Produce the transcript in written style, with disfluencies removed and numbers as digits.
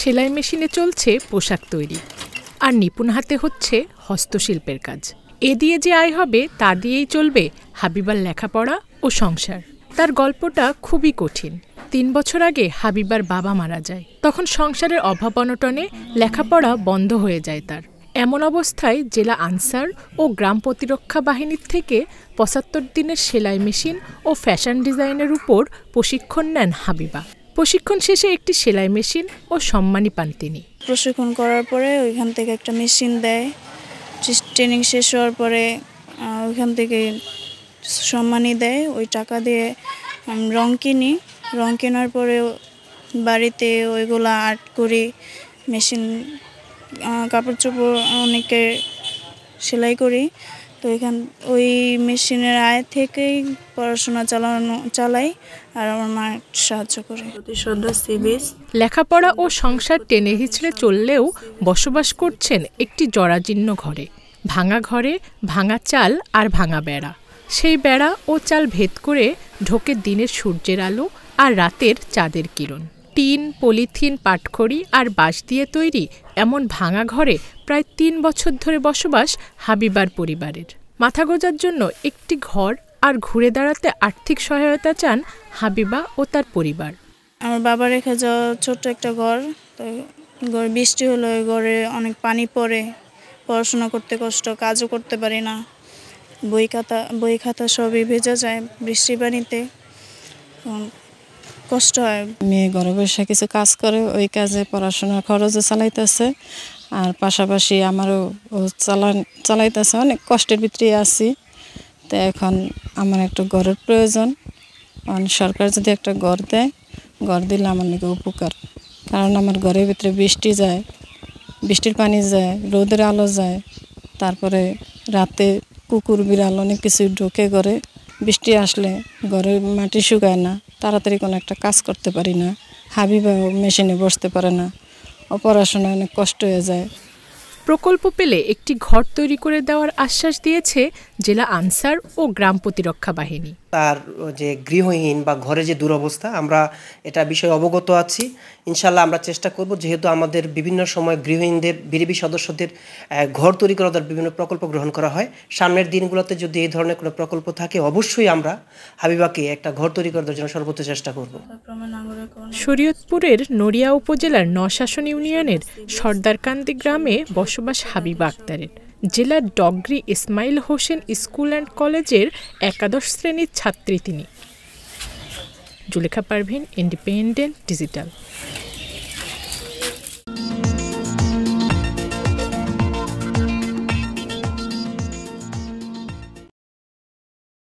সেলাই মেশিনে চলছে পোশাক তৈরি, আর নিপুণ হাতে হচ্ছে হস্তশিল্পের কাজ। এ দিয়ে যে আয় হবে তা দিয়েই চলবে হাবিবার লেখাপড়া ও সংসার। তার গল্পটা খুবই কঠিন। ৩ বছর আগে হাবিবার বাবা মারা যায়। তখন সংসারের অভাব অনটনে লেখাপড়া বন্ধ হয়ে যায় তার। এমন অবস্থায় জেলা আনসার ও গ্রাম প্রতিরক্ষা বাহিনীর থেকে ৭৫ দিনের সেলাই মেশিন ও ফ্যাশন ডিজাইনের উপর প্রশিক্ষণ নেন হাবিবা। প্রশিক্ষণ শেষে একটি সেলাই মেশিন ও সম্মানী পান তিনি। প্রশিক্ষণ করার পরে ওইখান থেকে একটা মেশিন দেয়। ট্রেনিং শেষ হওয়ার পরে ওইখান থেকে সম্মানী দেয়। ওই টাকা দিয়ে রং কিনি। রং কেনার পরে বাড়িতে ওইগুলা আর্ট করি। মেশিন কাপড় চোপড় অনেকে সেলাই করি। তো ওই মেশিনের আয় থেকেই পড়াশোনা চালাই, আর আমার মা সাহায্য করে। লেখাপড়া ও সংসার টেনে হিচড়ে চললেও বসবাস করছেন একটি জরাজীর্ণ ঘরে। ভাঙা ঘরে ভাঙা চাল আর ভাঙা বেড়া। সেই বেড়া ও চাল ভেদ করে ঢোকে দিনের সূর্যের আলো আর রাতের চাঁদের কিরণ। টিন, পলিথিন, পাটখড়ি আর বাঁশ দিয়ে তৈরি এমন ভাঙা ঘরে প্রায় ৩ বছর ধরে বসবাস হাবিবার পরিবারের। মাথা গোঁজার জন্য একটি ঘর আর ঘুরে দাঁড়াতে আর্থিক সহায়তা চান হাবিবা ও তার পরিবার। আমার বাবা রেখে যাওয়া ছোট্ট একটা ঘর। তো ঘরে বৃষ্টি হলে ওই ঘরে অনেক পানি পড়ে, পড়াশোনা করতে কষ্ট, কাজও করতে পারি না। বই খাতা সবই ভেজা যায় বৃষ্টির পানিতে, কষ্ট হয়। মেয়ে ঘরে বসে কিছু কাজ করে, ওই কাজে পড়াশোনার খরচও চালাইতেছে, আর পাশাপাশি আমারও চালাইতেছে। অনেক কষ্টের ভিতরে আছি। তো এখন আমার একটা ঘরের প্রয়োজন। সরকার যদি একটা ঘর দেয়, ঘর দিলে আমার নাকি উপকার। কারণ আমার ঘরের ভিতরে বৃষ্টি যায়, বৃষ্টির পানি যায়, রোদের আলো যায়, তারপরে রাতে কুকুর বিড়াল অনেক কিছু ঢোকে ঘরে। বৃষ্টি আসলে ঘরের মাটি শুকায় না, তাড়াতাড়ি কোনো একটা কাজ করতে পারি না। হাবিবা মেশিনে বসতে পারে না, ও পড়াশোনা অনেক কষ্ট হয়ে যায়। প্রকল্প পেলে একটি ঘর তৈরি করে দেওয়ার আশ্বাস দিয়েছে জেলা আনসার ও গ্রাম প্রতিরক্ষা বাহিনী। তার যে গৃহহীন বা ঘরে যে দুরবস্থা, আমরা এটা বিষয়ে অবগত আছি। ইনশাল্লাহ আমরা চেষ্টা করব, যেহেতু আমাদের বিভিন্ন সময় গৃহহীনদের বিডিবি সদস্যদের ঘর তৈরি করার বিভিন্ন প্রকল্প গ্রহণ করা হয়। সামনের দিনগুলোতে যদি এই ধরনের কোনো প্রকল্প থাকে, অবশ্যই আমরা হাবিবাকে একটা ঘর তৈরি করার জন্য সর্বোচ্চ চেষ্টা করব। শরীয়তপুরের নড়িয়া উপজেলার নশাসন ইউনিয়নের সর্দারকান্দি গ্রামে বসবাস হাবিবা আক্তারের। জেলার ডগরি ইসমাইল হোসেন স্কুল অ্যান্ড কলেজের একাদশ শ্রেণীর ছাত্রী তিনি। Zulekha Parvin, independent digital.